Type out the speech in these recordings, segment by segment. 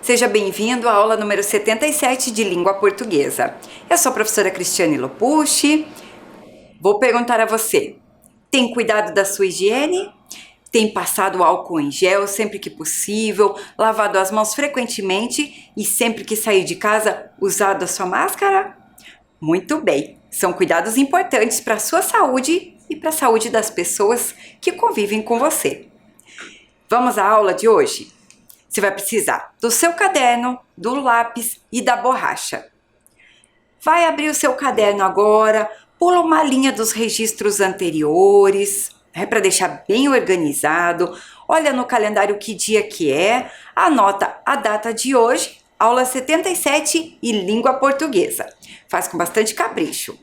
seja bem-vindo à aula número 77 de língua portuguesa. Eu sou a professora Cristiane Lopucci. Vou perguntar a você, tem cuidado da sua higiene? Tem passado álcool em gel sempre que possível, lavado as mãos frequentemente e sempre que sair de casa, usado a sua máscara? Muito bem, são cuidados importantes para a sua saúde e para a saúde das pessoas que convivem com você. Vamos à aula de hoje? Você vai precisar do seu caderno, do lápis e da borracha. Vai abrir o seu caderno agora, pula uma linha dos registros anteriores, para deixar bem organizado. Olha no calendário que dia que é, anota a data de hoje, aula 77 e língua portuguesa. Faz com bastante capricho.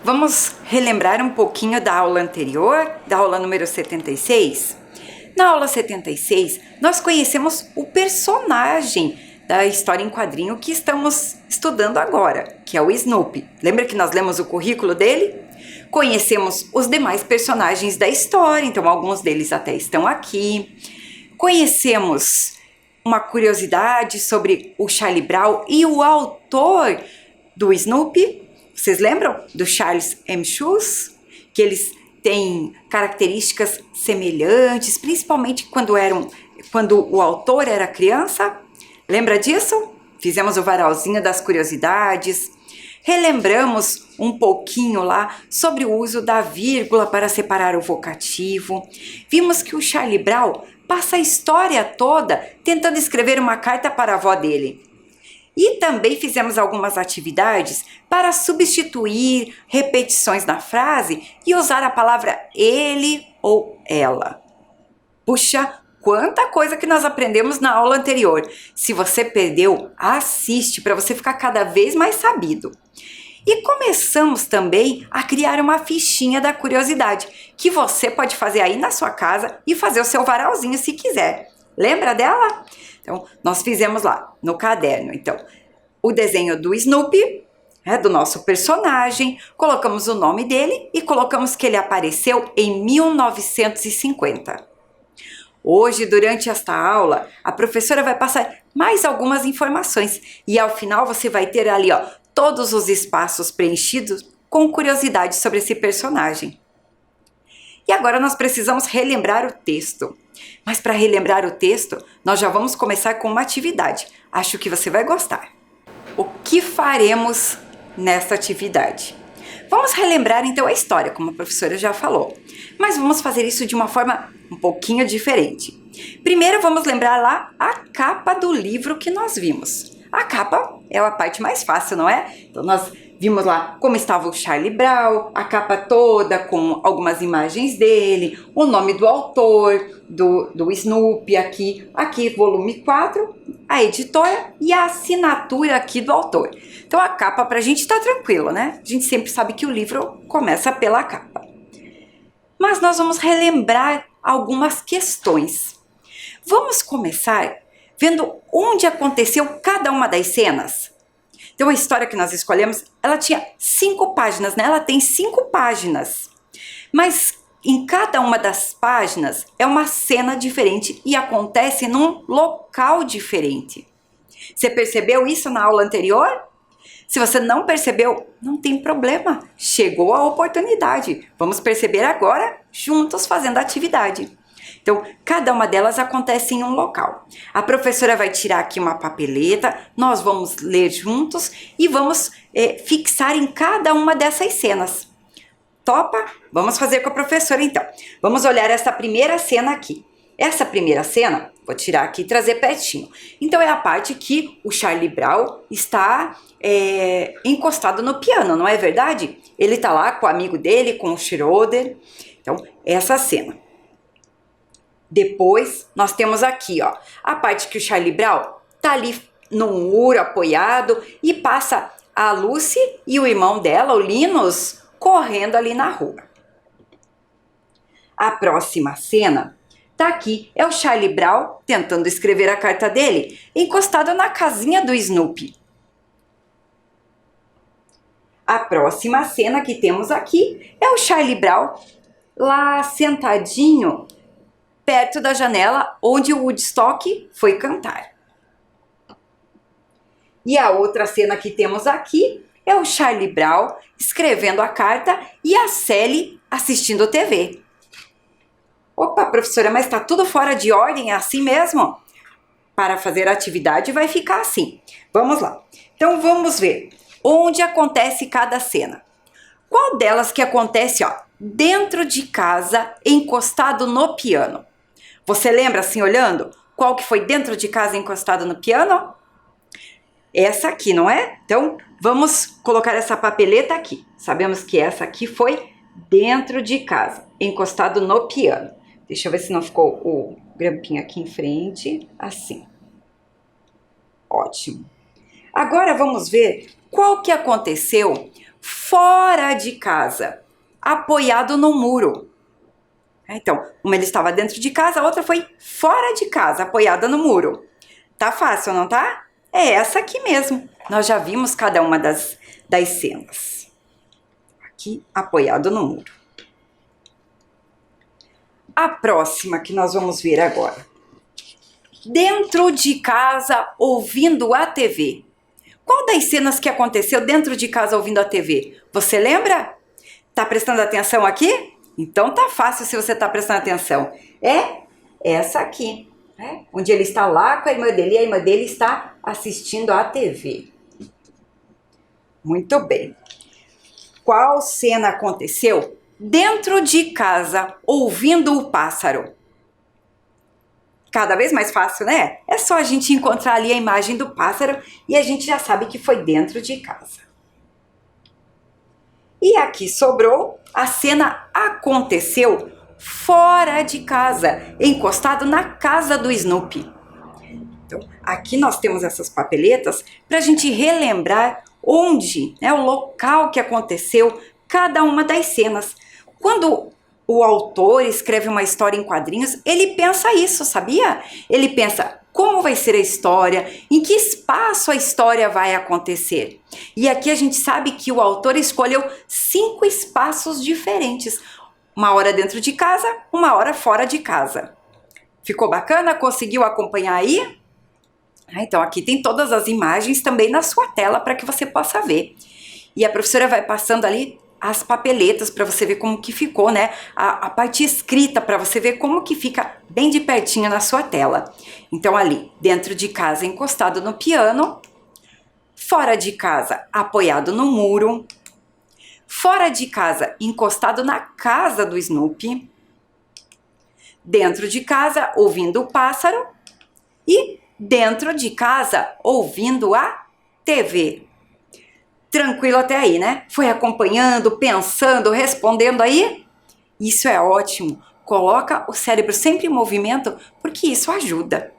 Vamos relembrar um pouquinho da aula anterior, da aula número 76? Na aula 76, nós conhecemos o personagem da história em quadrinho que estamos estudando agora, que é o Snoopy. Lembra que nós lemos o currículo dele? Conhecemos os demais personagens da história, então alguns deles até estão aqui. Conhecemos uma curiosidade sobre o Charlie Brown e o autor do Snoopy. Vocês lembram do Charles M. Schulz? Que eles têm características semelhantes, principalmente quando o autor era criança. Lembra disso? Fizemos o varalzinho das curiosidades. Relembramos um pouquinho lá sobre o uso da vírgula para separar o vocativo. Vimos que o Charlie Brown passa a história toda tentando escrever uma carta para a avó dele. E também fizemos algumas atividades para substituir repetições na frase e usar a palavra ele ou ela. Puxa, quanta coisa que nós aprendemos na aula anterior! Se você perdeu, assiste para você ficar cada vez mais sabido. E começamos também a criar uma fichinha da curiosidade, que você pode fazer aí na sua casa e fazer o seu varalzinho se quiser. Lembra dela? Então, nós fizemos lá no caderno, então, o desenho do Snoopy, do nosso personagem, colocamos o nome dele e colocamos que ele apareceu em 1950. Hoje, durante esta aula, a professora vai passar mais algumas informações e ao final você vai ter ali, todos os espaços preenchidos com curiosidades sobre esse personagem. E agora nós precisamos relembrar o texto. Mas para relembrar o texto, nós já vamos começar com uma atividade. Acho que você vai gostar. O que faremos nesta atividade? Vamos relembrar então a história, como a professora já falou. Mas vamos fazer isso de uma forma um pouquinho diferente. Primeiro vamos lembrar lá a capa do livro que nós vimos. A capa é a parte mais fácil, não é? Então nós vimos lá como estava o Charlie Brown, a capa toda com algumas imagens dele, o nome do autor, do Snoopy aqui volume 4, a editora e a assinatura aqui do autor. Então a capa pra gente tá tranquilo, né? A gente sempre sabe que o livro começa pela capa. Mas nós vamos relembrar algumas questões. Vamos começar vendo onde aconteceu cada uma das cenas. Então a história que nós escolhemos, ela tinha 5 páginas, né? Ela tem 5 páginas. Mas em cada uma das páginas é uma cena diferente e acontece num local diferente. Você percebeu isso na aula anterior? Se você não percebeu, não tem problema. Chegou a oportunidade. Vamos perceber agora, juntos fazendo a atividade. Então, cada uma delas acontece em um local. A professora vai tirar aqui uma papeleta, nós vamos ler juntos e vamos fixar em cada uma dessas cenas. Topa? Vamos fazer com a professora então. Vamos olhar essa primeira cena aqui. Essa primeira cena, vou tirar aqui e trazer pertinho. Então é a parte que o Charlie Brown está encostado no piano, não é verdade? Ele está lá com o amigo dele, com o Schroeder. Então, essa cena. Depois, nós temos aqui, ó, a parte que o Charlie Brown está ali no muro apoiado e passa a Lucy e o irmão dela, o Linus, correndo ali na rua. A próxima cena tá aqui, é o Charlie Brown tentando escrever a carta dele, encostado na casinha do Snoopy. A próxima cena que temos aqui é o Charlie Brown lá sentadinho perto da janela onde o Woodstock foi cantar. E a outra cena que temos aqui é o Charlie Brown escrevendo a carta e a Sally assistindo TV. Opa, professora, mas está tudo fora de ordem, é assim mesmo? Para fazer a atividade vai ficar assim. Vamos lá. Então vamos ver onde acontece cada cena. Qual delas que acontece, ó, dentro de casa, encostado no piano? Você lembra assim olhando? Qual que foi dentro de casa encostado no piano? Essa aqui, não é? Então vamos colocar essa papeleta aqui. Sabemos que essa aqui foi dentro de casa, encostado no piano. Deixa eu ver se não ficou o grampinho aqui em frente, assim. Ótimo. Agora vamos ver qual que aconteceu fora de casa, apoiado no muro. Então, uma ele estava dentro de casa, a outra foi fora de casa, apoiada no muro. Tá fácil, não tá? É essa aqui mesmo. Nós já vimos cada uma das cenas. Aqui, apoiado no muro. A próxima que nós vamos ver agora. Dentro de casa, ouvindo a TV. Qual das cenas que aconteceu dentro de casa ouvindo a TV? Você lembra? Tá prestando atenção aqui? Então tá fácil se você tá prestando atenção. É essa aqui, né? Onde ele está lá com a irmã dele e a irmã dele está assistindo a TV. Muito bem. Qual cena aconteceu dentro de casa, ouvindo o pássaro? Cada vez mais fácil, né? É só a gente encontrar ali a imagem do pássaro e a gente já sabe que foi dentro de casa. E aqui sobrou, a cena aconteceu fora de casa, encostado na casa do Snoopy. Então, aqui nós temos essas papeletas para a gente relembrar onde, né, o local que aconteceu cada uma das cenas. Quando o autor escreve uma história em quadrinhos, ele pensa isso, sabia? Ele pensa como vai ser a história, em que espaço a história vai acontecer. E aqui a gente sabe que o autor escolheu 5 espaços diferentes. Uma hora dentro de casa, uma hora fora de casa. Ficou bacana? Conseguiu acompanhar aí? Então aqui tem todas as imagens também na sua tela para que você possa ver. E a professora vai passando ali as papeletas para você ver como que ficou, né? A parte escrita para você ver como que fica bem de pertinho na sua tela. Então ali, dentro de casa encostado no piano, fora de casa apoiado no muro, fora de casa encostado na casa do Snoopy, dentro de casa ouvindo o pássaro e dentro de casa ouvindo a TV. Tranquilo até aí, né? Foi acompanhando, pensando, respondendo aí? Isso é ótimo. Coloca o cérebro sempre em movimento, porque isso ajuda.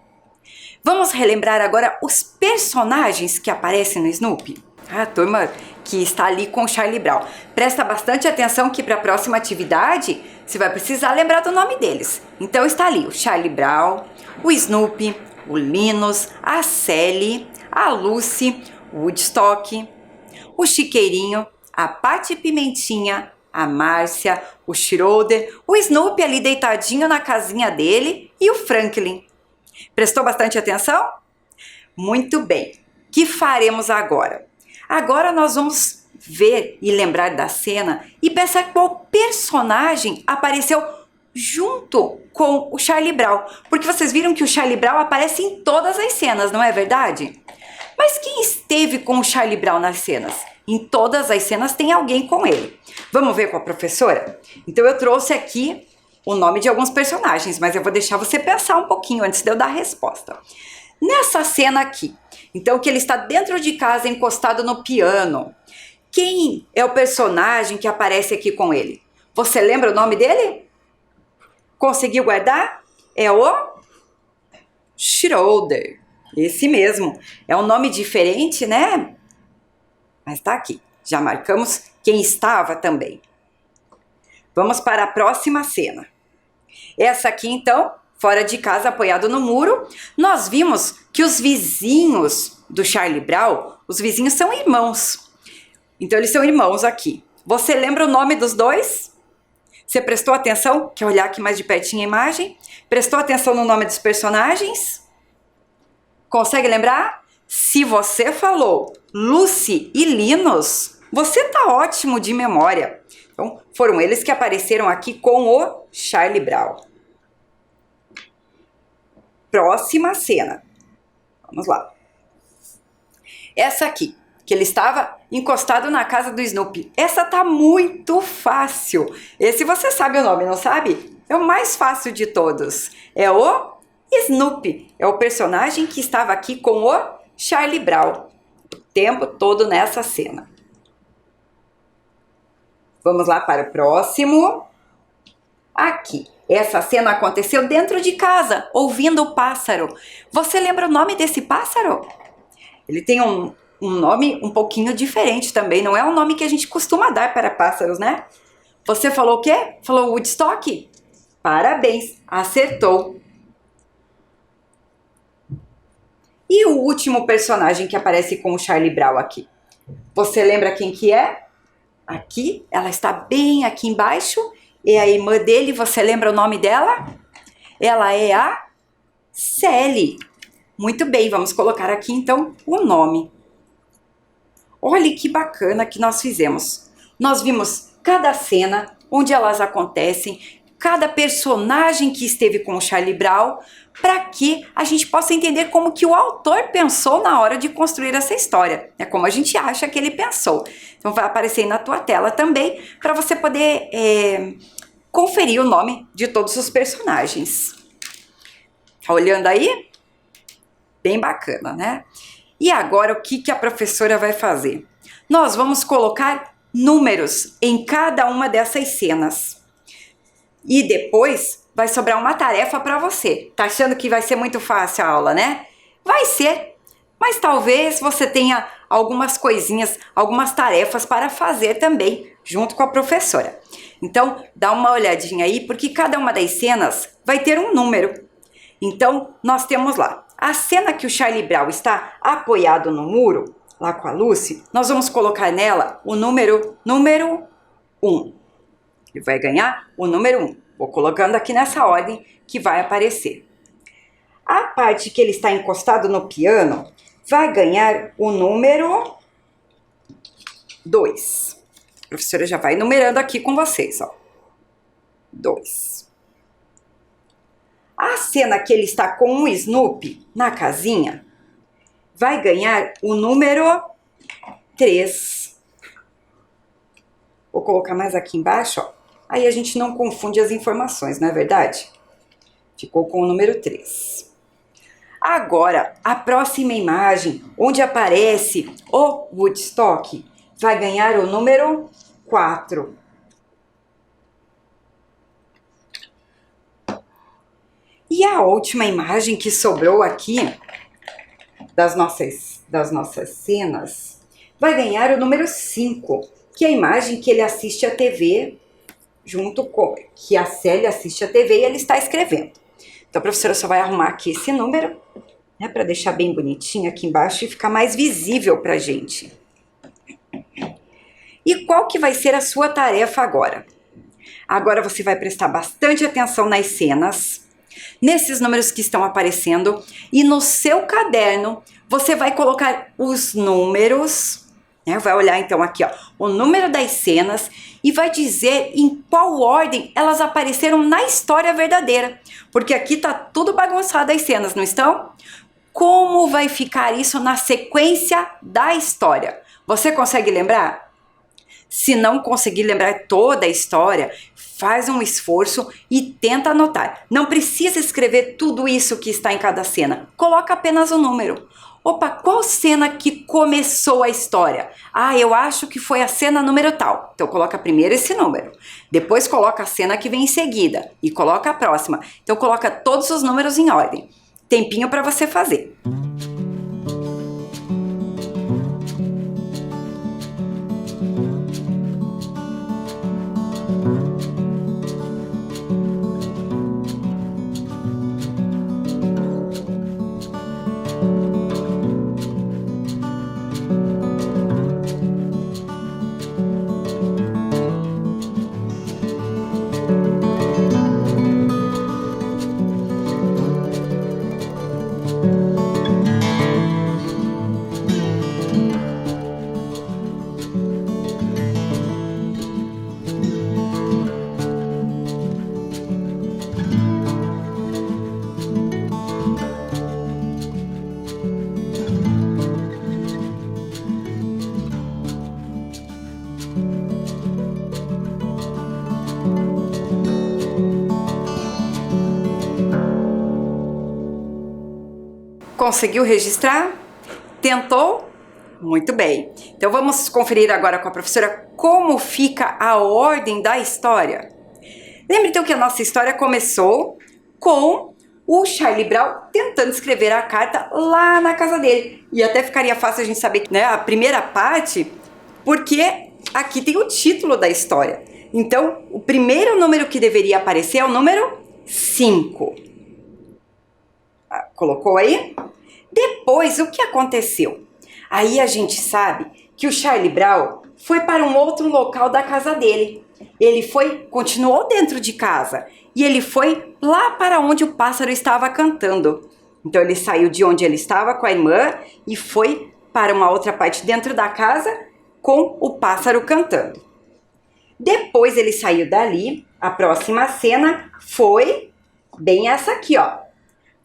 Vamos relembrar agora os personagens que aparecem no Snoopy? A turma que está ali com o Charlie Brown. Presta bastante atenção que para a próxima atividade você vai precisar lembrar do nome deles. Então está ali o Charlie Brown, o Snoopy, o Linus, a Sally, a Lucy, o Woodstock, o Chiqueirinho, a Pati Pimentinha, a Márcia, o Schroeder, o Snoopy ali deitadinho na casinha dele e o Franklin. Prestou bastante atenção? Muito bem. O que faremos agora? Agora nós vamos ver e lembrar da cena e pensar qual personagem apareceu junto com o Charlie Brown, porque vocês viram que o Charlie Brown aparece em todas as cenas, não é verdade? Mas quem esteve com o Charlie Brown nas cenas? Em todas as cenas tem alguém com ele. Vamos ver com a professora? Então eu trouxe aqui o nome de alguns personagens, mas eu vou deixar você pensar um pouquinho antes de eu dar a resposta. Nessa cena aqui, então que ele está dentro de casa encostado no piano, quem é o personagem que aparece aqui com ele? Você lembra o nome dele? Conseguiu guardar? É o Schroeder. Esse mesmo. É um nome diferente, né? Mas tá aqui. Já marcamos quem estava também. Vamos para a próxima cena. Essa aqui, então, fora de casa, apoiado no muro, nós vimos que os vizinhos do Charlie Brown, os vizinhos são irmãos. Então, eles são irmãos aqui. Você lembra o nome dos dois? Você prestou atenção? Quer olhar aqui mais de pertinho a imagem? Prestou atenção no nome dos personagens? Consegue lembrar? Se você falou Lucy e Linus, você tá ótimo de memória. Então, foram eles que apareceram aqui com o Charlie Brown. Próxima cena. Vamos lá. Essa aqui, que ele estava encostado na casa do Snoopy. Essa tá muito fácil. Esse você sabe o nome, não sabe? É o mais fácil de todos. É o Snoopy. É o personagem que estava aqui com o Charlie Brown o tempo todo nessa cena. Vamos lá para o próximo. Aqui. Essa cena aconteceu dentro de casa, ouvindo o pássaro. Você lembra o nome desse pássaro? Ele tem um nome um pouquinho diferente também. Não é um nome que a gente costuma dar para pássaros, né? Você falou o quê? Falou Woodstock? Parabéns, acertou. E o último personagem que aparece com o Charlie Brown aqui? Você lembra quem que é? Aqui, ela está bem aqui embaixo. É a irmã dele, você lembra o nome dela? Ela é a Sally. Muito bem, vamos colocar aqui então o nome. Olha que bacana que nós fizemos. Nós vimos cada cena, onde elas acontecem, cada personagem que esteve com o Charlie Brown, para que a gente possa entender como que o autor pensou na hora de construir essa história. É como a gente acha que ele pensou. Então vai aparecer aí na tua tela também, para você poder conferir o nome de todos os personagens. Tá olhando aí? Bem bacana, né? E agora o que a professora vai fazer? Nós vamos colocar números em cada uma dessas cenas. E depois vai sobrar uma tarefa para você. Tá achando que vai ser muito fácil a aula, né? Vai ser, mas talvez você tenha algumas coisinhas, algumas tarefas para fazer também, junto com a professora. Então, dá uma olhadinha aí, porque cada uma das cenas vai ter um número. Então, nós temos lá, a cena que o Charlie Brown está apoiado no muro, lá com a Lucy, nós vamos colocar nela o número 1. Ele vai ganhar o número 1. Vou colocando aqui nessa ordem que vai aparecer. A parte que ele está encostado no piano vai ganhar o número 2. A professora já vai numerando aqui com vocês, ó. 2. A cena que ele está com o Snoopy na casinha vai ganhar o número 3. Vou colocar mais aqui embaixo, ó. Aí a gente não confunde as informações, não é verdade? Ficou com o número 3. Agora, a próxima imagem, onde aparece o Woodstock, vai ganhar o número 4. E a última imagem que sobrou aqui, das nossas cenas, vai ganhar o número 5, que é a imagem que ele assiste a TV, junto com que a Célia assiste a TV e ele está escrevendo. Então a professora só vai arrumar aqui esse número, né, para deixar bem bonitinho aqui embaixo e ficar mais visível para a gente. E qual que vai ser a sua tarefa agora? Agora você vai prestar bastante atenção nas cenas, nesses números que estão aparecendo, e no seu caderno você vai colocar os números né? Vai olhar então aqui, ó, o número das cenas e vai dizer em qual ordem elas apareceram na história verdadeira. Porque aqui tá tudo bagunçado as cenas, não estão? Como vai ficar isso na sequência da história? Você consegue lembrar? Se não conseguir lembrar toda a história, faz um esforço e tenta anotar. Não precisa escrever tudo isso que está em cada cena. Coloca apenas o número. Opa, qual cena que começou a história? Ah, eu acho que foi a cena número tal. Então coloca primeiro esse número. Depois coloca a cena que vem em seguida e coloca a próxima. Então coloca todos os números em ordem. Tempinho para você fazer. Conseguiu registrar? Tentou? Muito bem. Então vamos conferir agora com a professora como fica a ordem da história. Lembra então que a nossa história começou com o Charlie Brown tentando escrever a carta lá na casa dele. E até ficaria fácil a gente saber, né, a primeira parte, porque aqui tem o título da história. Então, o primeiro número que deveria aparecer é o número 5. Colocou aí? Depois, o que aconteceu? Aí a gente sabe que o Charlie Brown foi para um outro local da casa dele. Ele continuou dentro de casa e ele foi lá para onde o pássaro estava cantando. Então ele saiu de onde ele estava com a irmã e foi para uma outra parte dentro da casa com o pássaro cantando. Depois ele saiu dali, a próxima cena foi bem essa aqui, ó.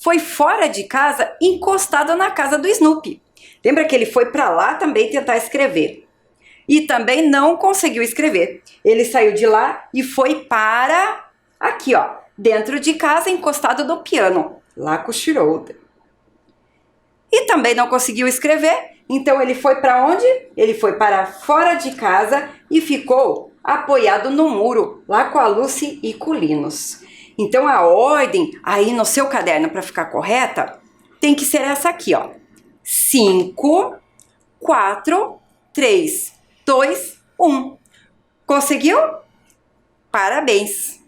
Foi fora de casa, encostado na casa do Snoopy. Lembra que ele foi para lá também tentar escrever. E também não conseguiu escrever. Ele saiu de lá e foi para aqui, ó, dentro de casa, encostado no piano, lá com o Schroeder. E também não conseguiu escrever, então ele foi para onde? Ele foi para fora de casa e ficou apoiado no muro, lá com a Lucy e com o Linus. Então a ordem aí no seu caderno para ficar correta tem que ser essa aqui, ó. 5, 4, 3, 2, 1. Conseguiu? Parabéns!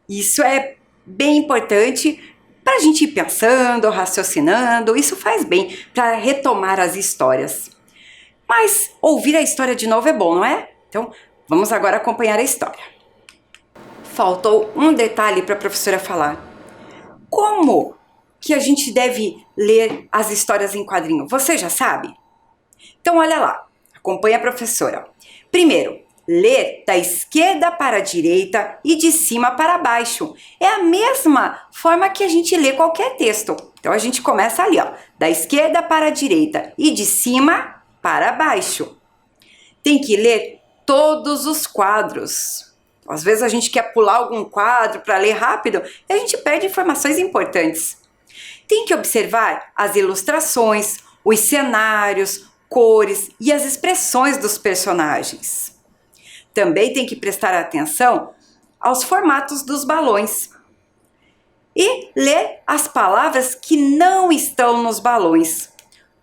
Isso é bem importante para a gente ir pensando, raciocinando. Isso faz bem para retomar as histórias. Mas ouvir a história de novo é bom, não é? Então vamos agora acompanhar a história. Faltou um detalhe para a professora falar. Como que a gente deve ler as histórias em quadrinho? Você já sabe? Então olha lá, acompanha a professora. Primeiro, ler da esquerda para a direita e de cima para baixo. É a mesma forma que a gente lê qualquer texto. Então a gente começa ali, ó, da esquerda para a direita e de cima para baixo. Tem que ler todos os quadros. Às vezes a gente quer pular algum quadro para ler rápido e a gente perde informações importantes. Tem que observar as ilustrações, os cenários, cores e as expressões dos personagens. Também tem que prestar atenção aos formatos dos balões e ler as palavras que não estão nos balões.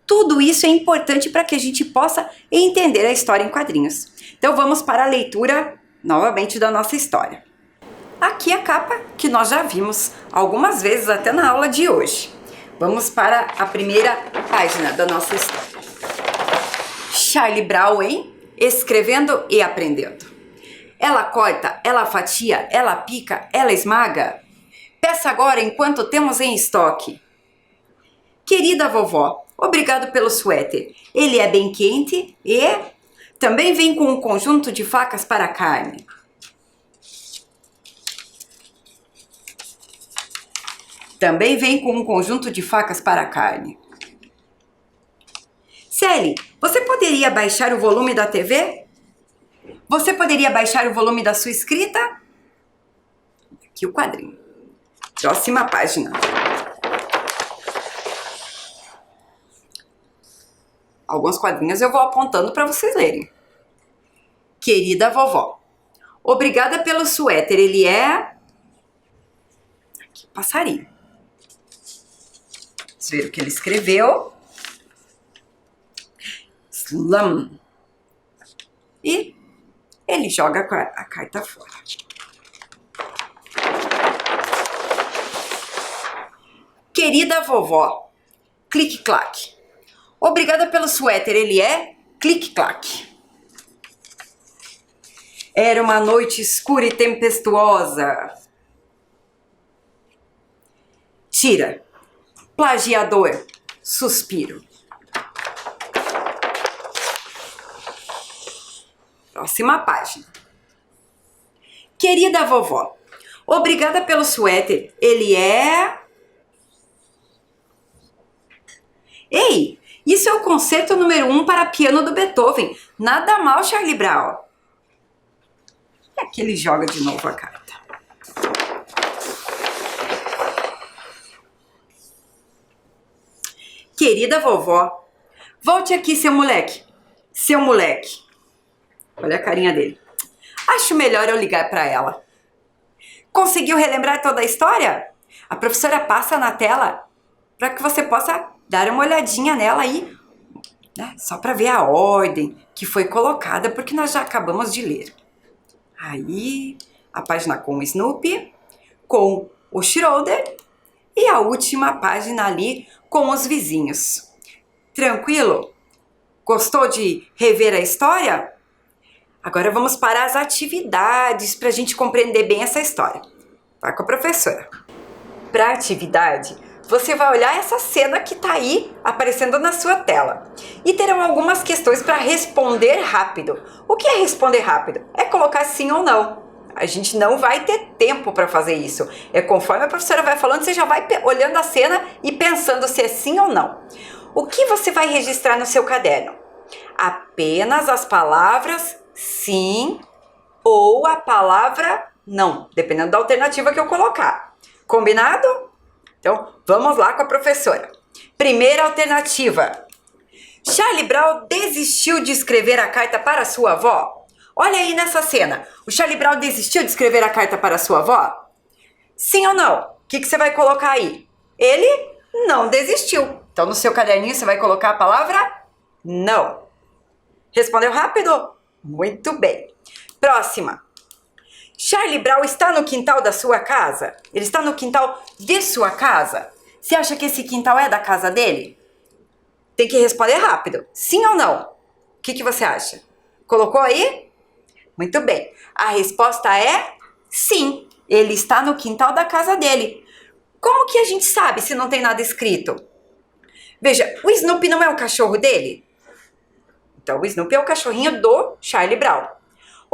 Tudo isso é importante para que a gente possa entender a história em quadrinhos. Então vamos para a leitura novamente da nossa história. Aqui a capa que nós já vimos algumas vezes até na aula de hoje. Vamos para a primeira página da nossa história. Charlie Brown, hein? Escrevendo e aprendendo. Ela corta, ela fatia, ela pica, ela esmaga. Peça agora enquanto temos em estoque. Querida vovó, obrigado pelo suéter. Ele é bem quente e Também vem com um conjunto de facas para carne. Também vem com um conjunto de facas para carne. Sally, você poderia baixar o volume da TV? Você poderia baixar o volume da sua escrita? Aqui o quadrinho. Próxima página. Alguns quadrinhos eu vou apontando para vocês lerem. Querida vovó, obrigada pelo suéter. Ele é... Aqui, passarinho. Vamos ver o que ele escreveu. Slum. E ele joga a carta fora. Querida vovó, clique-claque. Obrigada pelo suéter. Ele é clique-claque. Era uma noite escura e tempestuosa. Tira. Plagiador. Suspiro. Próxima página. Querida vovó, obrigada pelo suéter. Ele é... Ei, isso é o concerto número 1 para piano do Beethoven. Nada mal, Charlie Brown. E aqui ele joga de novo a carta. Querida vovó, volte aqui, seu moleque. Seu moleque. Olha a carinha dele. Acho melhor eu ligar para ela. Conseguiu relembrar toda a história? A professora passa na tela para que você possa dar uma olhadinha nela aí, né? Só para ver a ordem que foi colocada, porque nós já acabamos de ler. Aí, a página com o Snoopy, com o Schroeder e a última página ali com os vizinhos. Tranquilo? Gostou de rever a história? Agora vamos para as atividades para a gente compreender bem essa história. Vai com a professora. Para a atividade, você vai olhar essa cena que está aí aparecendo na sua tela. E terão algumas questões para responder rápido. O que é responder rápido? É colocar sim ou não. A gente não vai ter tempo para fazer isso. É conforme a professora vai falando, você já vai olhando a cena e pensando se é sim ou não. O que você vai registrar no seu caderno? Apenas as palavras sim ou a palavra não, dependendo da alternativa que eu colocar. Combinado? Então, vamos lá com a professora. Primeira alternativa. Charlie Brown desistiu de escrever a carta para sua avó? Olha aí nessa cena. O Charlie Brown desistiu de escrever a carta para sua avó? Sim ou não? O que você vai colocar aí? Ele não desistiu. Então, no seu caderninho, você vai colocar a palavra não. Respondeu rápido? Muito bem. Próxima. Charlie Brown está no quintal da sua casa? Ele está no quintal de sua casa? Você acha que esse quintal é da casa dele? Tem que responder rápido. Sim ou não? O que você acha? Colocou aí? Muito bem. A resposta é sim. Ele está no quintal da casa dele. Como que a gente sabe se não tem nada escrito? Veja, o Snoopy não é o cachorro dele? Então, o Snoopy é o cachorrinho do Charlie Brown.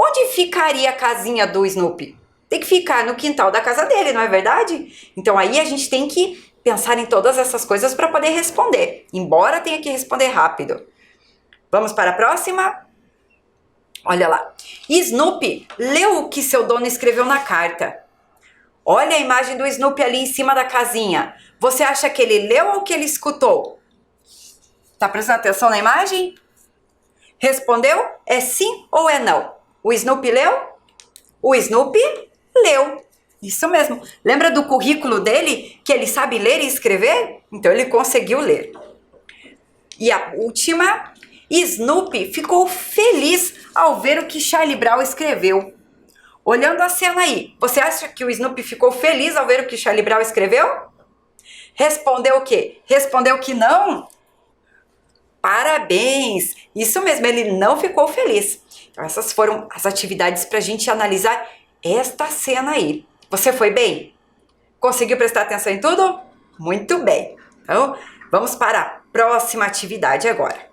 Onde ficaria a casinha do Snoopy? Tem que ficar no quintal da casa dele, não é verdade? Então, aí a gente tem que pensar em todas essas coisas para poder responder, embora tenha que responder rápido. Vamos para a próxima? Olha lá. Snoopy leu o que seu dono escreveu na carta. Olha a imagem do Snoopy ali em cima da casinha. Você acha que ele leu ou que ele escutou? Tá prestando atenção na imagem? Respondeu? É sim ou é não? O Snoopy leu? O Snoopy leu. Isso mesmo. Lembra do currículo dele? Que ele sabe ler e escrever? Então ele conseguiu ler. E a última. Snoopy ficou feliz ao ver o que Charlie Brown escreveu. Olhando a cena aí, você acha que o Snoopy ficou feliz ao ver o que Charlie Brown escreveu? Respondeu o quê? Respondeu que não? Parabéns! Isso mesmo, ele não ficou feliz. Então, essas foram as atividades para a gente analisar esta cena aí. Você foi bem? Conseguiu prestar atenção em tudo? Muito bem. Então, vamos para a próxima atividade agora.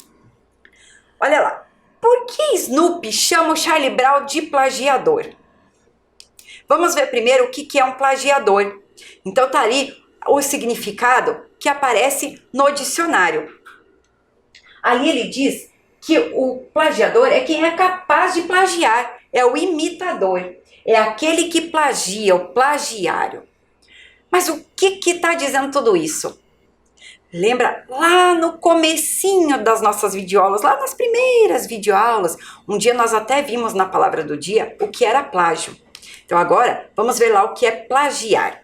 Olha lá. Por que Snoopy chama o Charlie Brown de plagiador? Vamos ver primeiro o que é um plagiador. Então tá ali o significado que aparece no dicionário. Ali ele diz que o plagiador é quem é capaz de plagiar, é o imitador, é aquele que plagia, o plagiário. Mas o que está dizendo tudo isso? Lembra lá no comecinho das nossas videoaulas, lá nas primeiras videoaulas, um dia nós até vimos na palavra do dia o que era plágio. Então agora vamos ver lá o que é plagiar.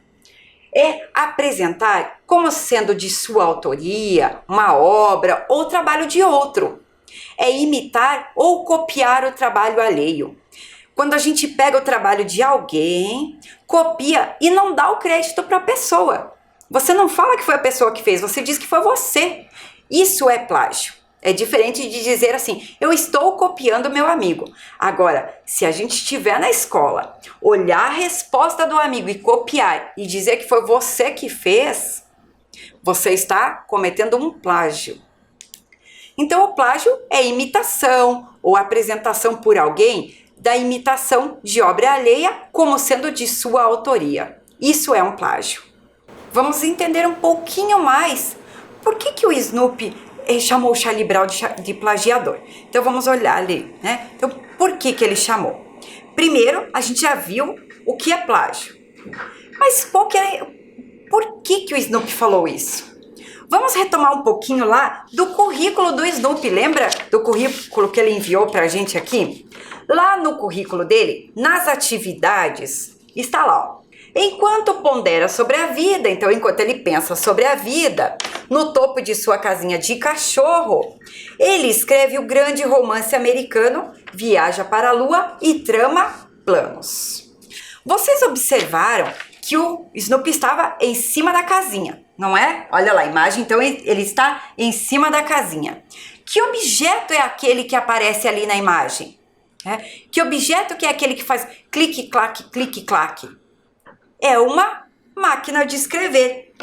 É apresentar como sendo de sua autoria, uma obra ou trabalho de outro. É imitar ou copiar o trabalho alheio. Quando a gente pega o trabalho de alguém, copia e não dá o crédito para a pessoa. Você não fala que foi a pessoa que fez, você diz que foi você. Isso é plágio. É diferente de dizer assim, eu estou copiando meu amigo. Agora, se a gente estiver na escola, olhar a resposta do amigo e copiar e dizer que foi você que fez, você está cometendo um plágio. Então, o plágio é imitação ou apresentação por alguém da imitação de obra alheia como sendo de sua autoria. Isso é um plágio. Vamos entender um pouquinho mais por que o Snoopy chamou o Charlie Brown de plagiador. Então vamos olhar ali, né? Então, por que ele chamou? Primeiro, a gente já viu o que é plágio. Mas por que o Snoopy falou isso? Vamos retomar um pouquinho lá do currículo do Snoopy. Lembra do currículo que ele enviou pra gente aqui? Lá no currículo dele, nas atividades, está lá, ó. Enquanto pondera sobre a vida, então enquanto ele pensa sobre a vida, no topo de sua casinha de cachorro, ele escreve o grande romance americano, viaja para a lua e trama planos. Vocês observaram que o Snoopy estava em cima da casinha, não é? Olha lá a imagem, então ele está em cima da casinha. Que objeto é aquele que aparece ali na imagem? Que objeto que é aquele que faz clique-claque, clique-claque? É uma máquina de escrever.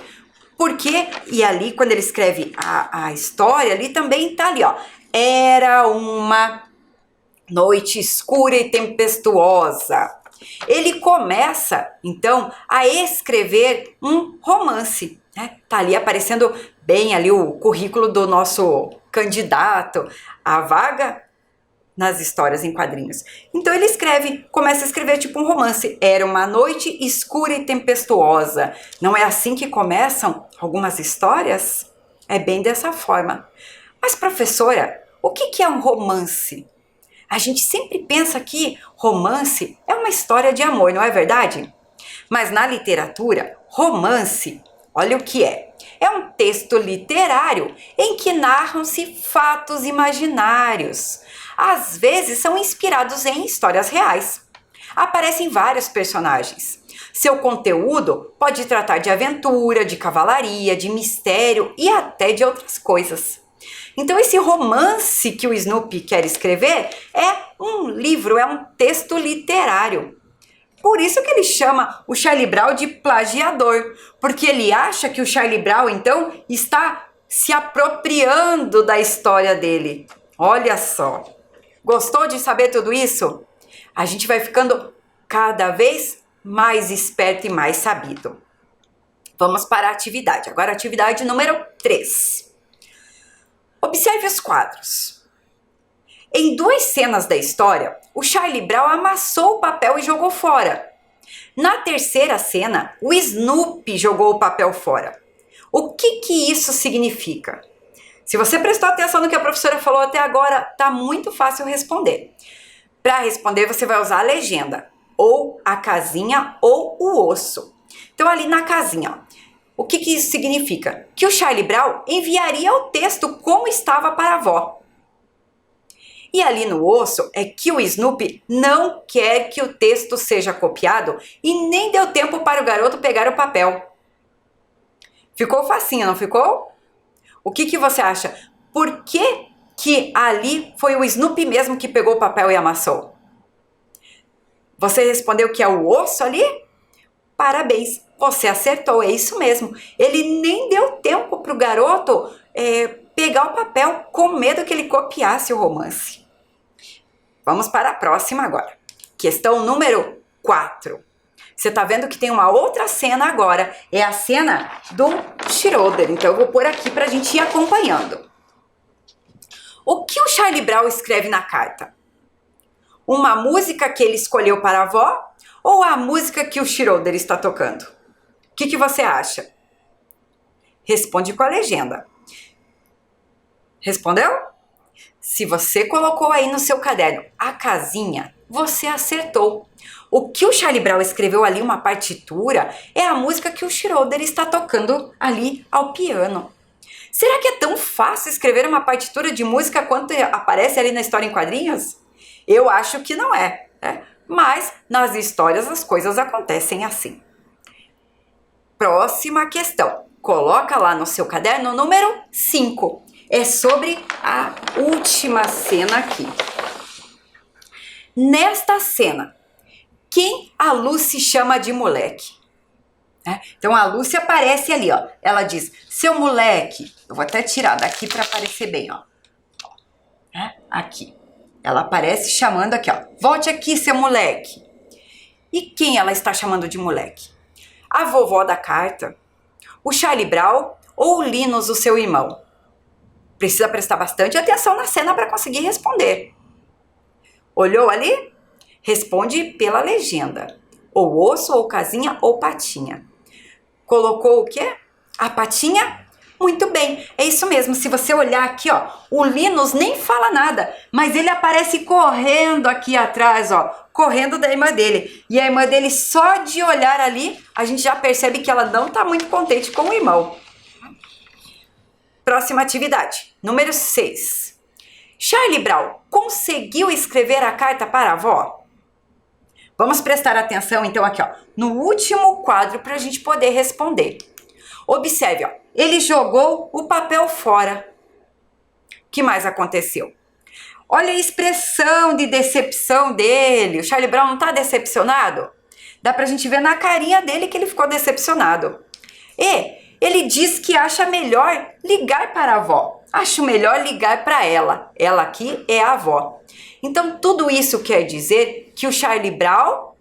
Porque, e ali quando ele escreve a história, ali também tá ali, ó. Era uma noite escura e tempestuosa. Ele começa, então, a escrever um romance, né? Tá ali aparecendo bem ali o currículo do nosso candidato à vaga nas histórias em quadrinhos. Então ele começa a escrever tipo um romance. Era uma noite escura e tempestuosa. Não é assim que começam algumas histórias? É bem dessa forma. Mas professora, o que é um romance? A gente sempre pensa que romance é uma história de amor, não é verdade? Mas na literatura, romance, olha o que é. É um texto literário em que narram-se fatos imaginários. Às vezes são inspirados em histórias reais. Aparecem vários personagens. Seu conteúdo pode tratar de aventura, de cavalaria, de mistério e até de outras coisas. Então esse romance que o Snoopy quer escrever é um livro, é um texto literário. Por isso que ele chama o Charlie Brown de plagiador, porque ele acha que o Charlie Brown, então, está se apropriando da história dele. Olha só. Gostou de saber tudo isso? A gente vai ficando cada vez mais esperto e mais sabido. Vamos para a atividade. Agora a atividade número 3. Observe os quadros. Em 2 cenas da história, o Charlie Brown amassou o papel e jogou fora. Na terceira cena, o Snoopy jogou o papel fora. O que isso significa? Se você prestou atenção no que a professora falou até agora, tá muito fácil responder. Para responder, você vai usar a legenda, ou a casinha ou o osso. Então, ali na casinha, ó, o que isso significa? Que o Charlie Brown enviaria o texto como estava para a avó. E ali no osso é que o Snoopy não quer que o texto seja copiado e nem deu tempo para o garoto pegar o papel. Ficou facinho, não ficou? O que você acha? Por que ali foi o Snoopy mesmo que pegou o papel e amassou? Você respondeu que é o osso ali? Parabéns, você acertou, é isso mesmo. Ele nem deu tempo para o garoto pegar o papel com medo que ele copiasse o romance. Vamos para a próxima agora. Questão número 4. Você tá vendo que tem uma outra cena agora. É a cena do Schroeder. Então eu vou pôr aqui pra gente ir acompanhando. O que o Charlie Brown escreve na carta? Uma música que ele escolheu para a avó ou a música que o Schroeder está tocando? O que você acha? Responde com a legenda. Respondeu? Se você colocou aí no seu caderno a casinha, você acertou. O que o Charlie Brown escreveu ali, uma partitura, é a música que o Schroeder está tocando ali ao piano. Será que é tão fácil escrever uma partitura de música quanto aparece ali na história em quadrinhos? Eu acho que não é, né? Mas nas histórias as coisas acontecem assim. Próxima questão. Coloca lá no seu caderno número 5. É sobre a última cena aqui. Nesta cena, quem a Lucy chama de moleque? Então a Lucy aparece ali, ó. Ela diz, seu moleque. Eu vou até tirar daqui para aparecer bem, ó. Aqui. Ela aparece chamando aqui, ó. Volte aqui, seu moleque. E quem ela está chamando de moleque? A vovó da carta? O Charlie Brown ou o Linus, o seu irmão? Precisa prestar bastante atenção na cena para conseguir responder. Olhou ali? Responde pela legenda. Ou osso, ou casinha, ou patinha. Colocou o quê? A patinha? Muito bem, é isso mesmo. Se você olhar aqui, ó, o Linus nem fala nada, mas ele aparece correndo aqui atrás, ó, correndo da irmã dele. E a irmã dele, só de olhar ali, a gente já percebe que ela não tá muito contente com o irmão. Próxima atividade, número 6. Charlie Brown conseguiu escrever a carta para a avó? Vamos prestar atenção então aqui, ó, no último quadro para a gente poder responder. Observe, ó, ele jogou o papel fora. O que mais aconteceu? Olha a expressão de decepção dele. O Charlie Brown não está decepcionado? Dá pra gente ver na carinha dele que ele ficou decepcionado. E ele diz que acha melhor ligar para a avó. Acho melhor ligar para ela. Ela aqui é a avó. Então, tudo isso quer dizer que o Charlie Brown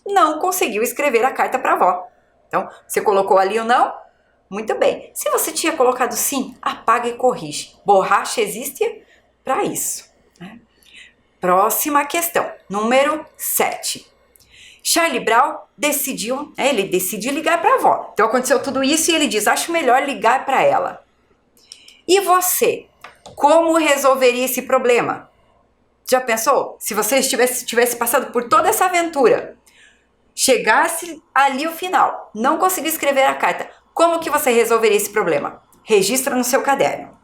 não conseguiu escrever a carta para a avó. Então, você colocou ali o não? Muito bem. Se você tinha colocado sim, apaga e corrige. Borracha existe para isso. Próxima questão, número 7. Charlie Brown decidiu ligar para a avó. Então, aconteceu tudo isso e ele diz, acho melhor ligar para ela. E você, como resolveria esse problema? Já pensou? Se você tivesse passado por toda essa aventura, chegasse ali o final, não conseguiu escrever a carta, como que você resolveria esse problema? Registra no seu caderno.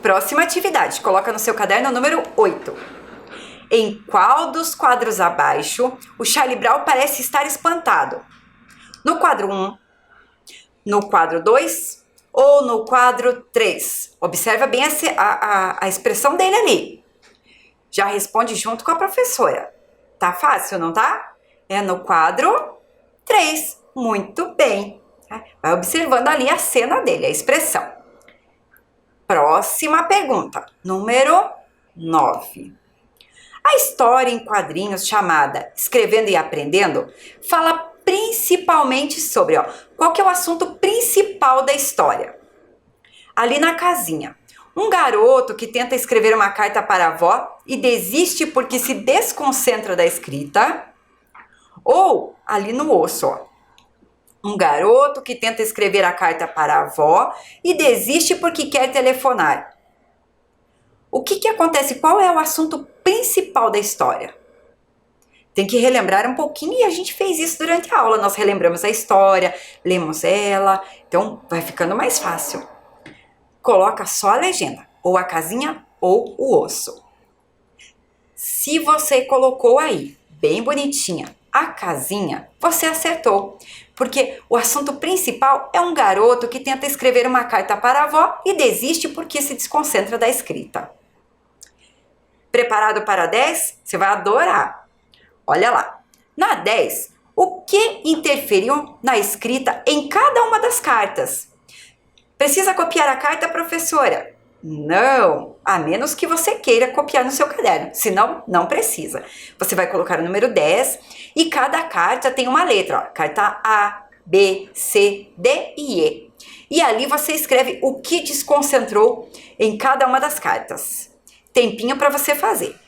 Próxima atividade, coloca no seu caderno número 8. Em qual dos quadros abaixo o Charlie Brown parece estar espantado? No quadro 1, no quadro 2 ou no quadro 3? Observa bem a expressão dele ali. Já responde junto com a professora. Tá fácil, não tá? É no quadro 3. Muito bem. Vai observando ali a cena dele, a expressão. Próxima pergunta, número 9. A história em quadrinhos chamada Escrevendo e Aprendendo fala principalmente sobre, qual que é o assunto principal da história? Ali na casinha, Um garoto que tenta escrever uma carta para a avó e desiste porque se desconcentra da escrita. Ou ali no osso, ó. Um garoto que tenta escrever a carta para a avó e desiste porque quer telefonar. O que acontece? Qual é o assunto principal da história? Tem que relembrar um pouquinho e a gente fez isso durante a aula. Nós relembramos a história, lemos ela, então vai ficando mais fácil. Coloca só a legenda, ou a casinha ou o osso. Se você colocou aí, bem bonitinha, a casinha, você acertou. Porque o assunto principal é um garoto que tenta escrever uma carta para a avó e desiste porque se desconcentra da escrita. Preparado para 10? Você vai adorar. Olha lá. Na 10, o que interferiu na escrita em cada uma das cartas? Precisa copiar a carta, professora? Não, a menos que você queira copiar no seu caderno, senão não precisa. Você vai colocar o número 10 e cada carta tem uma letra, ó, carta A, B, C, D e E. E ali você escreve o que desconcentrou em cada uma das cartas. Tempinho para você fazer.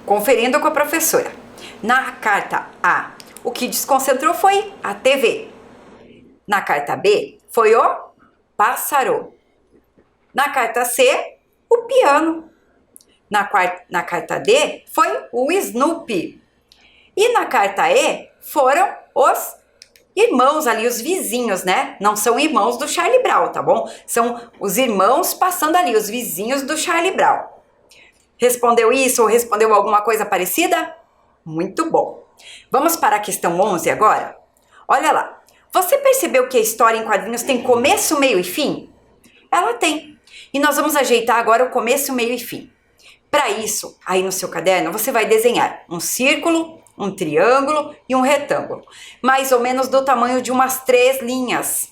Conferindo com a professora. Na carta A, o que desconcentrou foi a TV. Na carta B, foi o pássaro. Na carta C, o piano. Na carta D, foi o Snoopy. E na carta E, foram os irmãos ali, os vizinhos, né? Não são irmãos do Charlie Brown, tá bom? São os irmãos passando ali, os vizinhos do Charlie Brown. Respondeu isso ou respondeu alguma coisa parecida? Muito bom. Vamos para a questão 11 agora? Olha lá. Você percebeu que a história em quadrinhos tem começo, meio e fim? Ela tem. E nós vamos ajeitar agora o começo, meio e fim. Para isso, aí no seu caderno, você vai desenhar um círculo, um triângulo e um retângulo. Mais ou menos do tamanho de umas 3 linhas.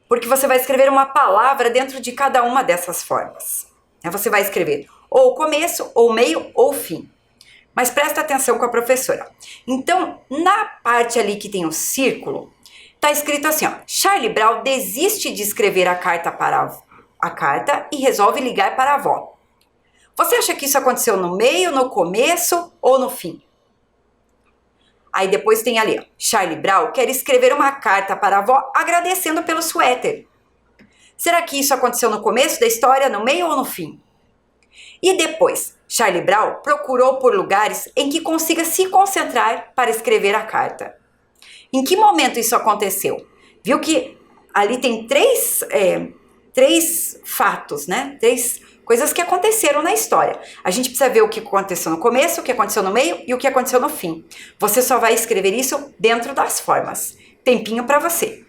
Porque você vai escrever uma palavra dentro de cada uma dessas formas. Você vai escrever ou começo, ou meio, ou fim. Mas presta atenção com a professora. Então, na parte ali que tem o círculo, tá escrito assim, ó. Charlie Brown desiste de escrever a carta e resolve ligar para a avó. Você acha que isso aconteceu no meio, no começo ou no fim? Aí depois tem ali, ó. Charlie Brown quer escrever uma carta para a avó agradecendo pelo suéter. Será que isso aconteceu no começo da história, no meio ou no fim? E depois, Charlie Brown procurou por lugares em que consiga se concentrar para escrever a carta. Em que momento isso aconteceu? Viu que ali tem três fatos, né? 3 coisas que aconteceram na história. A gente precisa ver o que aconteceu no começo, o que aconteceu no meio e o que aconteceu no fim. Você só vai escrever isso dentro das formas. Tempinho para você.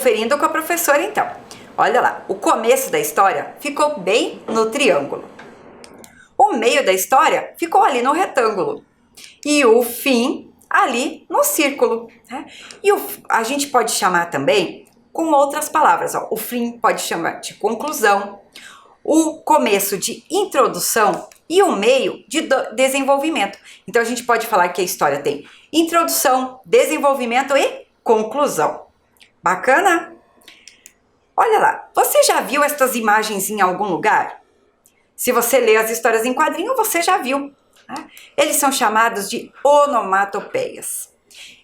conferindo com a professora então. Olha lá, o começo da história ficou bem no triângulo. O meio da história ficou ali no retângulo. E o fim ali no círculo. Né? E a gente pode chamar também com outras palavras. Ó. O fim pode chamar de conclusão, o começo de introdução e o meio de desenvolvimento. Então a gente pode falar que a história tem introdução, desenvolvimento e conclusão. Bacana? Olha lá, você já viu estas imagens em algum lugar? Se você lê as histórias em quadrinho, você já viu. Né? Eles são chamados de onomatopeias.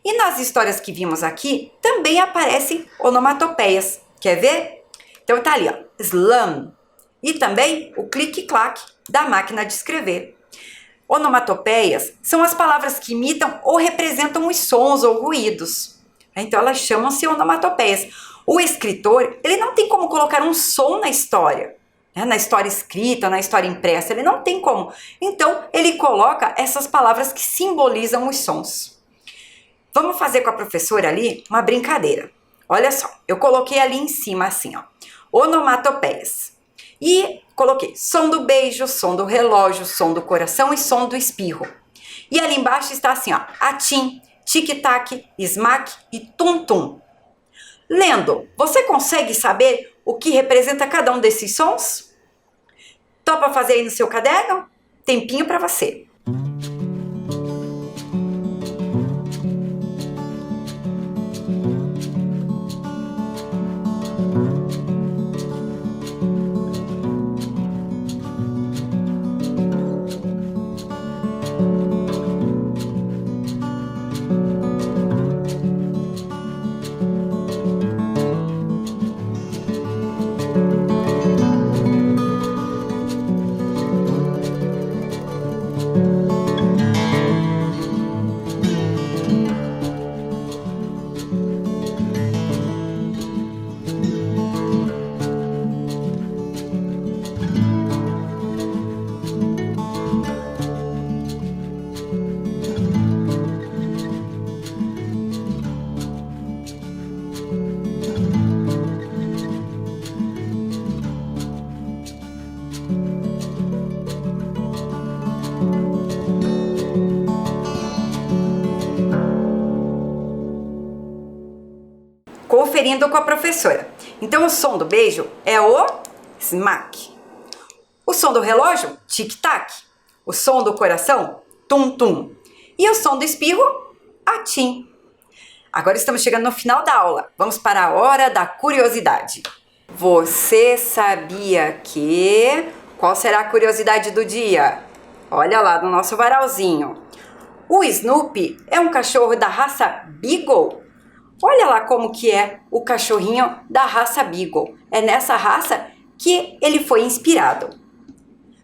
E nas histórias que vimos aqui, também aparecem onomatopeias. Quer ver? Então tá ali, ó, slam. E também o clique-claque da máquina de escrever. Onomatopeias são as palavras que imitam ou representam os sons ou ruídos. Então elas chamam-se onomatopeias. O escritor, ele não tem como colocar um som na história. Na história escrita, na história impressa, ele não tem como. Então, ele coloca essas palavras que simbolizam os sons. Vamos fazer com a professora ali uma brincadeira. Olha só, eu coloquei ali em cima assim, ó, onomatopeias. E coloquei som do beijo, som do relógio, som do coração e som do espirro. E ali embaixo está assim, ó, atim, tic-tac, smack e tum-tum. Lendo, você consegue saber o que representa cada um desses sons? Topa fazer aí no seu caderno? Tempinho para você. Conferindo com a professora. Então, o som do beijo é o smack. O som do relógio, tic-tac. O som do coração, tum-tum. E o som do espirro, atim. Agora estamos chegando no final da aula. Vamos para a hora da curiosidade. Você sabia que... Qual será a curiosidade do dia? Olha lá no nosso varalzinho. O Snoopy é um cachorro da raça Beagle. Olha lá como que é o cachorrinho da raça Beagle. É nessa raça que ele foi inspirado.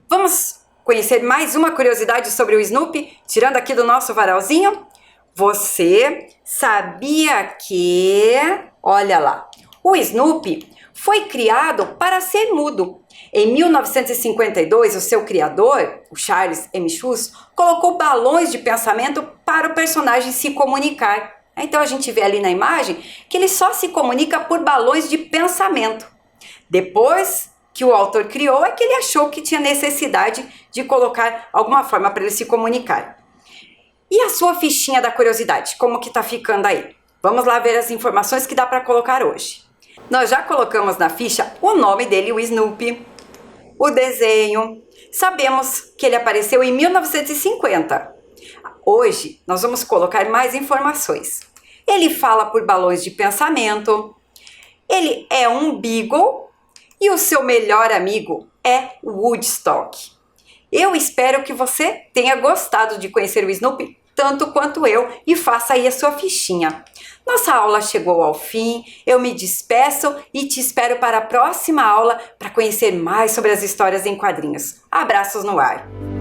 Vamos conhecer mais uma curiosidade sobre o Snoopy, tirando aqui do nosso varalzinho? Você sabia que... Olha lá, o Snoopy foi criado para ser mudo. Em 1952, o seu criador, o Charles M. Schulz, colocou balões de pensamento para o personagem se comunicar. Então a gente vê ali na imagem que ele só se comunica por balões de pensamento. Depois que o autor criou, é que ele achou que tinha necessidade de colocar alguma forma para ele se comunicar. E a sua fichinha da curiosidade, como que tá ficando aí? Vamos lá ver as informações que dá para colocar hoje. Nós já colocamos na ficha o nome dele, o Snoopy, o desenho. Sabemos que ele apareceu em 1950. Hoje, nós vamos colocar mais informações. Ele fala por balões de pensamento, ele é um Beagle e o seu melhor amigo é o Woodstock. Eu espero que você tenha gostado de conhecer o Snoopy tanto quanto eu e faça aí a sua fichinha. Nossa aula chegou ao fim, eu me despeço e te espero para a próxima aula para conhecer mais sobre as histórias em quadrinhos. Abraços no ar!